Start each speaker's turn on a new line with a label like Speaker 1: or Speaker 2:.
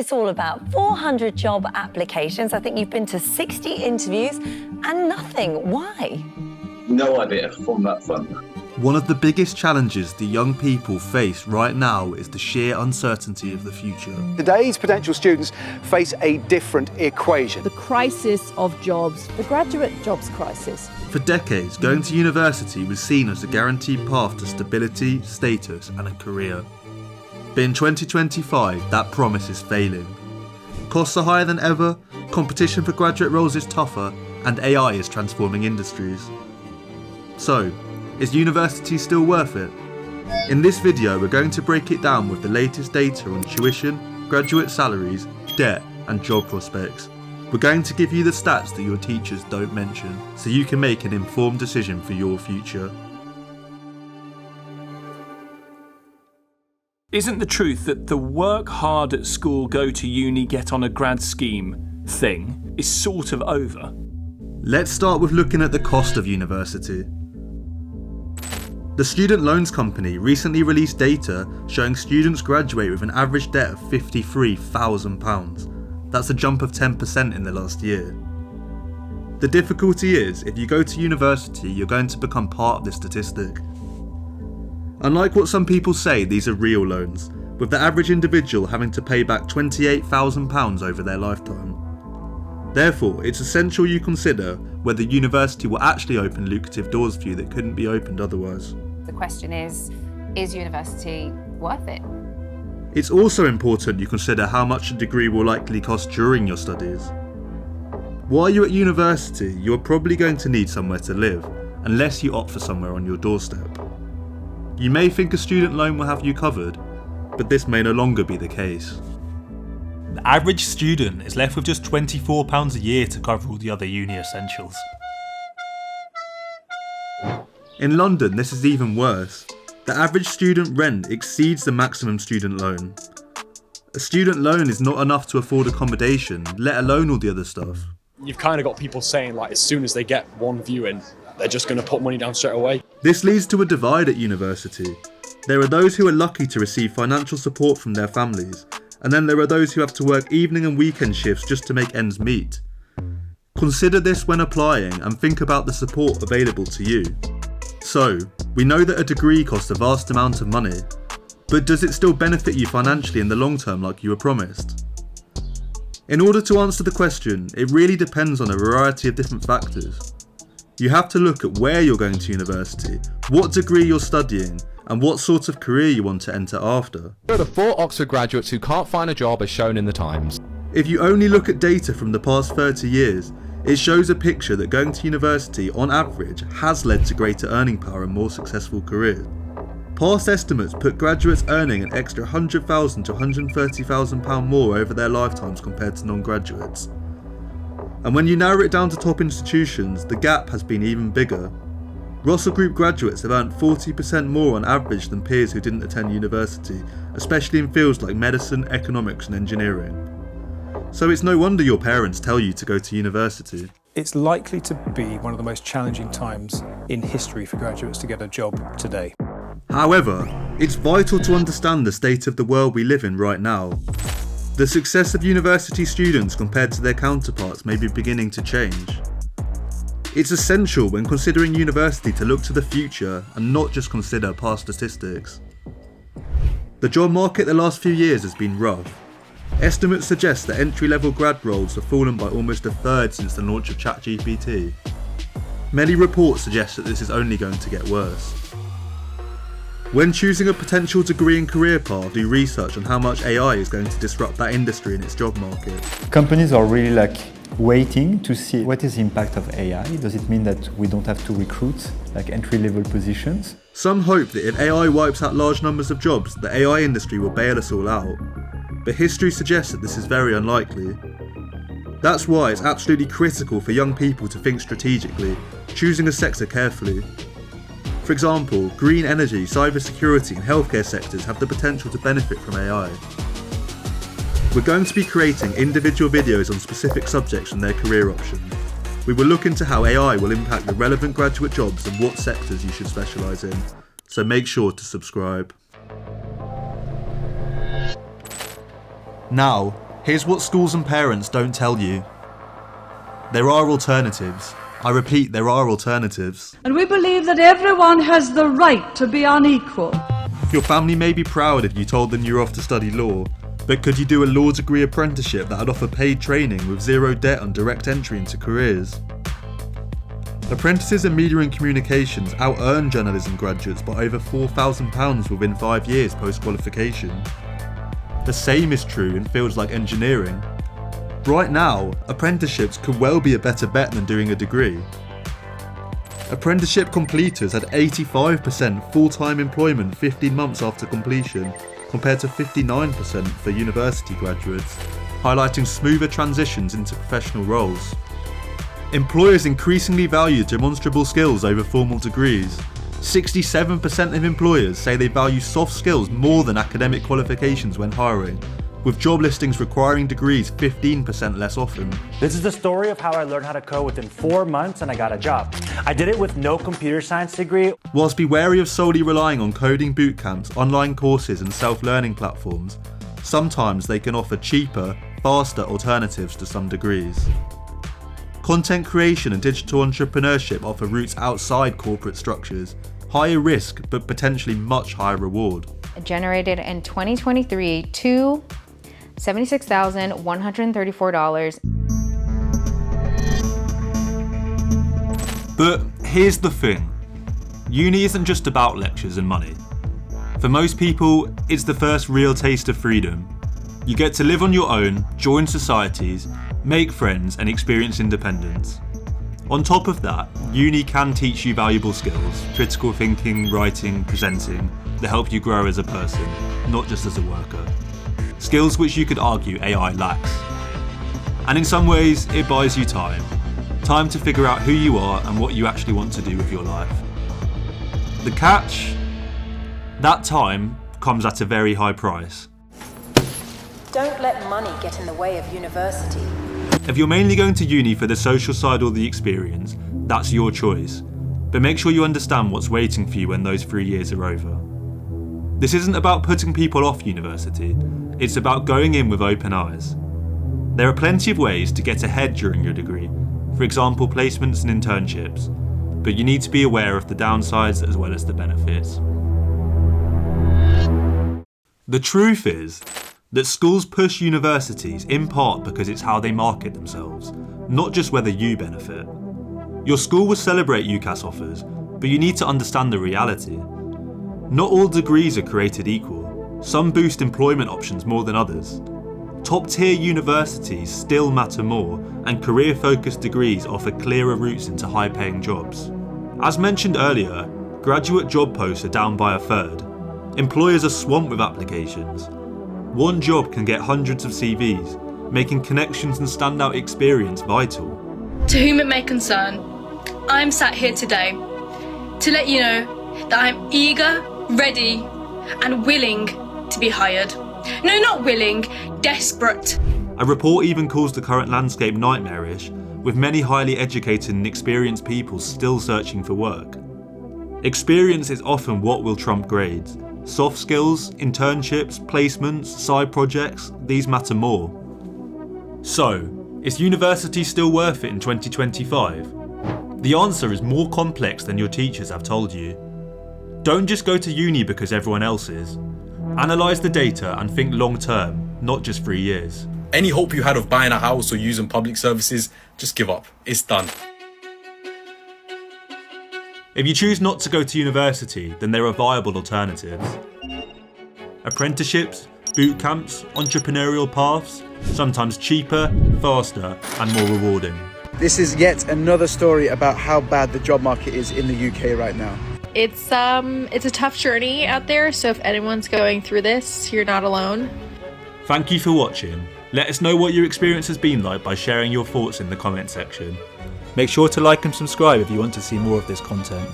Speaker 1: this all about? 400 job applications. I think you've been to 60 interviews and nothing. Why?
Speaker 2: No idea on that front.
Speaker 3: One of the biggest challenges the young people face right now is the sheer uncertainty of the future.
Speaker 4: Today's potential students face a different equation.
Speaker 5: The crisis of jobs, the graduate jobs crisis.
Speaker 3: For decades, going to university was seen as a guaranteed path to stability, status and a career. But in 2025, that promise is failing. Costs are higher than ever, competition for graduate roles is tougher, and AI is transforming industries. So, is university still worth it? In this video, we're going to break it down with the latest data on tuition, graduate salaries, debt, and job prospects. We're going to give you the stats that your teachers don't mention, so you can make an informed decision for your future.
Speaker 6: Isn't the truth that the work hard at school, go to uni, get on a grad scheme thing is sort of over?
Speaker 3: Let's start with looking at the cost of university. The Student Loans Company recently released data showing students graduate with an average debt of £53,000. That's a jump of 10% in the last year. The difficulty is, if you go to university, you're going to become part of this statistic. Unlike what some people say, these are real loans, with the average individual having to pay back £28,000 over their lifetime. Therefore, it's essential you consider whether university will actually open lucrative doors for you that couldn't be opened otherwise.
Speaker 7: The question is university worth it?
Speaker 3: It's also important you consider how much a degree will likely cost during your studies. While you're at university, you're probably going to need somewhere to live, unless you opt for somewhere on your doorstep. You may think a student loan will have you covered, but this may no longer be the case. The average student is left with just £24 a year to cover all the other uni essentials. In London, this is even worse. The average student rent exceeds the maximum student loan. A student loan is not enough to afford accommodation, let alone all the other stuff.
Speaker 8: You've kind of got people saying, like, as soon as they get one viewing, they're just going to put money down straight away.
Speaker 3: This leads to a divide at university. There are those who are lucky to receive financial support from their families, and then there are those who have to work evening and weekend shifts just to make ends meet. Consider this when applying and think about the support available to you. So, we know that a degree costs a vast amount of money, but does it still benefit you financially in the long term like you were promised? In order to answer the question, it really depends on a variety of different factors. You have to look at where you're going to university, what degree you're studying, and what sort of career you want to enter after.
Speaker 9: Here are the 4 Oxford graduates who can't find a job as shown in the Times.
Speaker 3: If you only look at data from the past 30 years, it shows a picture that going to university, on average, has led to greater earning power and more successful careers. Past estimates put graduates earning an extra £100,000 to £130,000 more over their lifetimes compared to non-graduates. And when you narrow it down to top institutions, the gap has been even bigger. Russell Group graduates have earned 40% more on average than peers who didn't attend university, especially in fields like medicine, economics and engineering. So it's no wonder your parents tell you to go to university.
Speaker 10: It's likely to be one of the most challenging times in history for graduates to get a job today.
Speaker 3: However, it's vital to understand the state of the world we live in right now. The success of university students compared to their counterparts may be beginning to change. It's essential when considering university to look to the future and not just consider past statistics. The job market the last few years has been rough. Estimates suggest that entry-level grad roles have fallen by almost a third since the launch of ChatGPT. Many reports suggest that this is only going to get worse. When choosing a potential degree and career path, do research on how much AI is going to disrupt that industry and its job market.
Speaker 11: Companies are really waiting to see what is the impact of AI. Does it mean that we don't have to recruit entry-level positions?
Speaker 3: Some hope that if AI wipes out large numbers of jobs, the AI industry will bail us all out. But history suggests that this is very unlikely. That's why it's absolutely critical for young people to think strategically, choosing a sector carefully. For example, green energy, cybersecurity and healthcare sectors have the potential to benefit from AI. We're going to be creating individual videos on specific subjects and their career options. We will look into how AI will impact the relevant graduate jobs and what sectors you should specialise in, so make sure to subscribe. Now, Here's what schools and parents don't tell you. There are alternatives. I repeat, there are alternatives.
Speaker 12: And we believe that everyone has the right to be unequal.
Speaker 3: Your family may be proud if you told them you're off to study law, but could you do a law degree apprenticeship that'd offer paid training with zero debt and direct entry into careers? Apprentices in media and communications out-earn journalism graduates by over £4,000 within 5 years post-qualification. The same is true in fields like engineering. Right now, apprenticeships could well be a better bet than doing a degree. Apprenticeship completers had 85% full-time employment 15 months after completion, compared to 59% for university graduates, highlighting smoother transitions into professional roles. Employers increasingly value demonstrable skills over formal degrees. 67% of employers say they value soft skills more than academic qualifications when hiring, with job listings requiring degrees 15% less often.
Speaker 13: This is the story of how I learned how to code within 4 months and I got a job. I did it with no computer science degree.
Speaker 3: Whilst be wary of solely relying on coding bootcamps, online courses and self-learning platforms, sometimes they can offer cheaper, faster alternatives to some degrees. Content creation and digital entrepreneurship offer routes outside corporate structures, higher risk but potentially much higher reward.
Speaker 7: Generated in 2023 to $76,134.
Speaker 3: But here's the thing. Uni isn't just about lectures and money. For most people, it's the first real taste of freedom. You get to live on your own, join societies, make friends and experience independence. On top of that, uni can teach you valuable skills, critical thinking, writing, presenting, that help you grow as a person, not just as a worker. Skills which you could argue AI lacks. And in some ways, it buys you time. Time to figure out who you are and what you actually want to do with your life. The catch? That time comes at a very high price.
Speaker 14: Don't let money get in the way of university.
Speaker 3: If you're mainly going to uni for the social side or the experience, that's your choice. But make sure you understand what's waiting for you when those 3 years are over. This isn't about putting people off university, it's about going in with open eyes. There are plenty of ways to get ahead during your degree, for example placements and internships, but you need to be aware of the downsides as well as the benefits. The truth is that schools push universities in part because it's how they market themselves, not just whether you benefit. Your school will celebrate UCAS offers, but you need to understand the reality. Not all degrees are created equal. Some boost employment options more than others. Top-tier universities still matter more, and career-focused degrees offer clearer routes into high-paying jobs. As mentioned earlier, graduate job posts are down by a third. Employers are swamped with applications. One job can get hundreds of CVs, making connections and standout experience vital.
Speaker 15: To whom it may concern, I'm sat here today to let you know that I'm eager, ready, and willing to be hired. No, not willing, desperate.
Speaker 3: A report even calls the current landscape nightmarish, with many highly educated and experienced people still searching for work. Experience is often what will trump grades. Soft skills, internships, placements, side projects, these matter more. So, is university still worth it in 2025? The answer is more complex than your teachers have told you. Don't just go to uni because everyone else is. Analyse the data and think long term, not just 3 years.
Speaker 16: Any hope you had of buying a house or using public services, just give up. It's done.
Speaker 3: If you choose not to go to university, then there are viable alternatives. Apprenticeships, boot camps, entrepreneurial paths, sometimes cheaper, faster, and more rewarding.
Speaker 4: This is yet another story about how bad the job market is in the UK right now.
Speaker 17: It's a tough journey out there, so if anyone's going through this, you're not alone.
Speaker 3: Thank you for watching. Let us know what your experience has been like by sharing your thoughts in the comment section. Make sure to like and subscribe if you want to see more of this content.